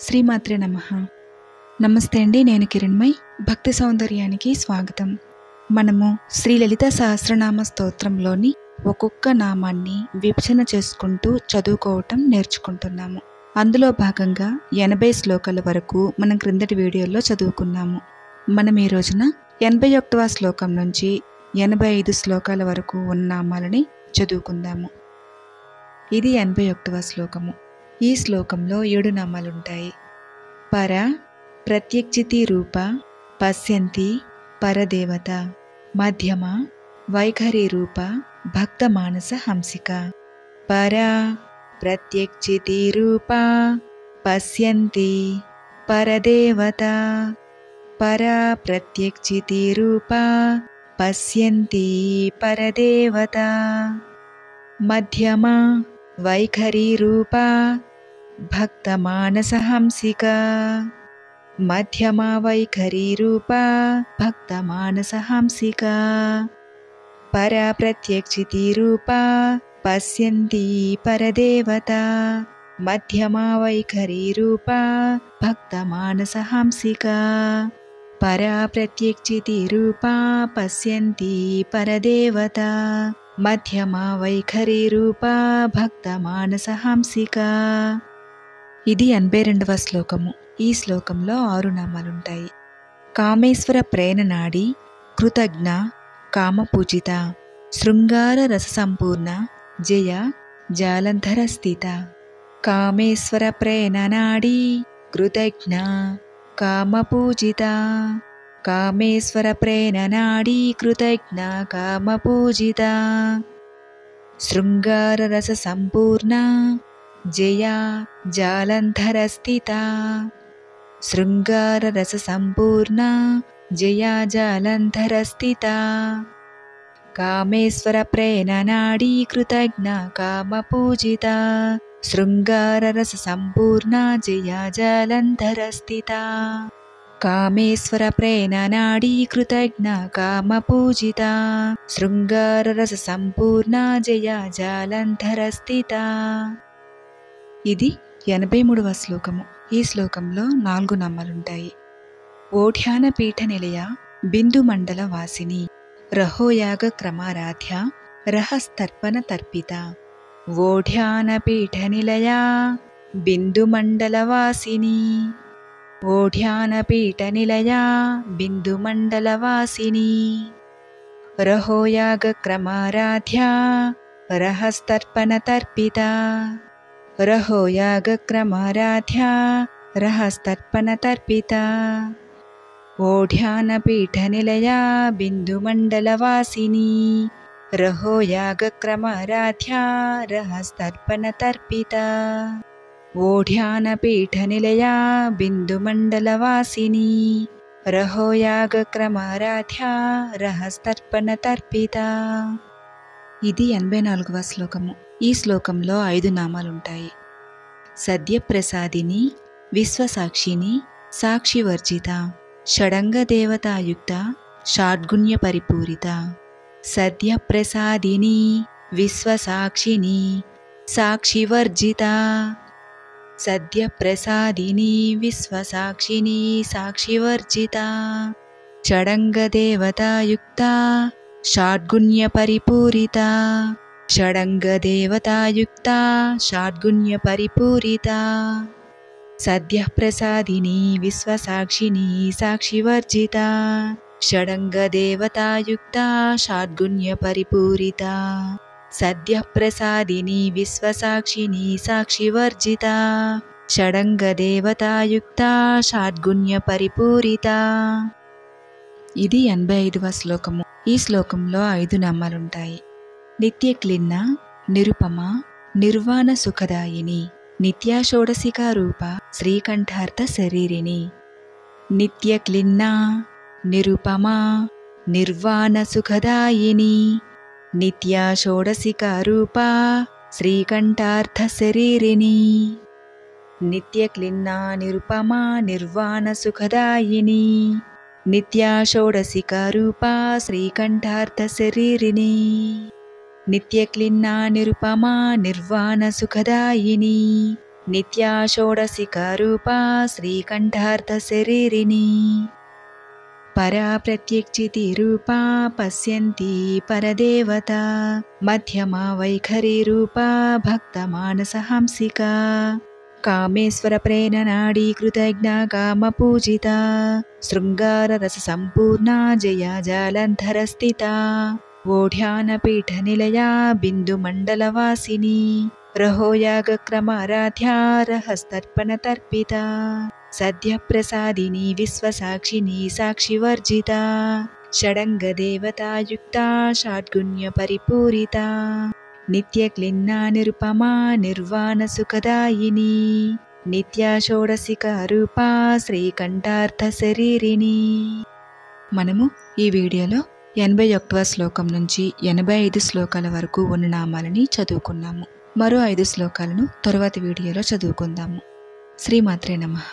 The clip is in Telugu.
శ్రీమాత్రే నమః. నమస్తే అండి, నేను కిరణ్మయ్. భక్తి సౌందర్యానికి స్వాగతం. మనము శ్రీ లలిత సహస్రనామ స్తోత్రంలోని ఒక్కొక్క నామాన్ని విభజన చేసుకుంటూ చదువుకోవటం నేర్చుకుంటున్నాము. అందులో భాగంగా 80 శ్లోకాల వరకు మనం క్రిందటి వీడియోలో చదువుకున్నాము. మనం ఈ రోజున 81వ శ్లోకం నుంచి 85 శ్లోకాల వరకు ఉన్న నామాలని చదువుకుందాము. ఇది 81వ శ్లోకము. ఈ శ్లోకంలో 7 నామాలుంటాయి. పర, ప్రత్యక్షితి రూప, పశ్యంతి, పరదేవత. మధ్యమ, వైఖరి రూప, భక్త మానస హంసిక. పర, ప్రత్యక్షితి రూప, పశ్యంతి, పరదేవత. పర, ప్రత్యక్షితి రూప, పశ్యంతి, పరదేవత. మధ్యమ, వైఖరి రూప, భక్త మానస హంసిక. మధ్యమ వైఖరి రూప, భక్త మానస హంసిక. పర ప్రత్యక్షితి రూప, పశ్యంతి, పరదేవత. మధ్యమ వైఖరి రూప, భక్త మానస హంసిక. పర ప్రత్యక్షితి రూప, పశ్యంతి, పరదేవత. మధ్యమ వైఖరి రూప, భక్త మానస హంసిక. ఇది 82వ శ్లోకము. ఈ శ్లోకంలో 6 నామాలుంటాయి. కామేశ్వర ప్రేణనాడి, కృతజ్ఞ, కామపూజిత. శృంగార రస సంపూర్ణ, జయ, జాలంధర స్థిత. కామేశ్వర ప్రేణనాడి, కృతజ్ఞ, కామపూజిత. కామేశ్వర ప్రేణనాడి, కృతజ్ఞ, కామపూజిత. శృంగార రస సంపూర్ణ, జయ, జాలంధర స్థిత. శృంగార రస సంపూర్ణ, జయ, జాలంధర స్థిత. కామేశ్వర ప్రేణనాడి, కృతజ్ఞ, కామపూజిత. శృంగార రస సంపూర్ణ, జయ, జాలంధర స్థిత. కామేశ్వర ప్రేణనాడి, కృతజ్ఞ, కామపూజిత. శృంగార రస సంపూర్ణ, జయ, జాలంధర స్థిత. ఇది 83వ శ్లోకము. ఈ శ్లోకంలో 4 నామాలుంటాయి. ఓఢ్యాన పీఠ నిలయ, బిందు మండల వాసిని. రహోయాగ క్రమారాధ్య, రహస్తర్పణ తర్పిత. ఓఢ్యాన పీఠ నిలయ, బిందు మండల వాసిని. ఓఢ్యాన పీఠ నిలయ, బిందు మండల వాసిని. రహోయాగ క్రమారాధ్య, రహస్తర్పణ తర్పిత. రహోయాగ క్రమారాధ్య, రహస్తర్పణ తర్పిత. ఓఢ్యాన పీఠ నిలయ, బిందు మండల వాసిని. రహోయాగ క్రమారాధ్య, రహస్తర్పణ తర్పిత. ఓఢ్యాన పీఠ నిలయ, బిందు మండల వాసిని. రహోయాగ క్రమారాధ్య, రహస్తర్పణ తర్పిత. ఇది 84వ శ్లోకము. ఈ శ్లోకంలో 5 నామాలుంటాయి. సద్యప్రసాదిని, విశ్వసాక్షిని, సాక్షివర్జిత. షడంగ దేవతాయుక్త, షాడ్గుణ్య పరిపూరిత. సద్యప్రసాదిని, విశ్వసాక్షిని, సాక్షివర్జిత. సద్యప్రసాదిని, విశ్వసాక్షిని, సాక్షివర్జిత. షడంగ దేవతాయుక్త, షాడ్గుణ్య పరిపూరిత. షడంగ దేవతాయుక్త, షాడ్గుణ్య పరిపూరిత. సద్య ప్రసాదిని, విశ్వసాక్షిని, సాక్షివర్జిత. షడంగ దేవతాయుక్త, షాడ్గుణ్య పరిపూరిత. సద్య ప్రసాదిని, విశ్వసాక్షిని, సాక్షివర్జిత. షడంగ దేవతాయుక్త, షాడ్గుణ్య పరిపూరిత. ఇది 85వ శ్లోకము. ఈ శ్లోకంలో 5 నామాలుంటాయి. నిత్యక్లిన్న, నిరుపమ, నిర్వాణ సుఖదాయిని. నిత్యాషోడశికా రూప, శ్రీకంఠార్థ శరీరిని. నిత్యక్లిన్న, నిరుపమ, నిర్వాణ సుఖదాయిని. నిత్యాషోడశికా రూప, శ్రీకంఠార్థ శరీరిని. నిత్యక్లిన్న, నిరుపమ, నిర్వాణ సుఖదాయిని. నిత్యాషోడశికా రూప, శ్రీకంఠార్థ శరీరిని. నిత్యక్లిన్న, నిరుపమ, నిర్వాణ సుఖదాయిని. నిత్యా షోడశికా రూపా శ్రీకంఠార్థశరీరిణి పరా ప్రత్యక్షితి రూపా పశ్యంతి పరదేవత మధ్యమా వైఖరి రూపా భక్తమానసహంసికా కామేశ్వర ప్రేరణాడీ కృతజ్ఞ కామ పూజిత శృంగార రస సంపూర్ణ జయా జాలంధర స్థిత ఓఢ్యాన పీఠ నిలయా బిందు మండలవాసిని రహోయాగక్రమారాధ్యా రహస్తర్పణ తర్పిత సద్య ప్రసాదిని విశ్వసాక్షిని సాక్షివర్జిత షడంగ దేవతాయుక్త షాడ్గుణ్య పరిపూరిత నిత్యక్లిన్నా నిరుపమా నిర్వాణ సుఖదాయిని నిత్యా షోడశికా రూపా శ్రీకంఠార్థ శరీరిణి. మనము ఈ వీడియోలో 81వ శ్లోకం నుంచి 85 శ్లోకాల వరకు ఉన్న నామాలని చదువుకున్నాము. మరో 5 శ్లోకాలను తరువాతి వీడియోలో చదువుకుందాము. శ్రీమాత్రే నమః.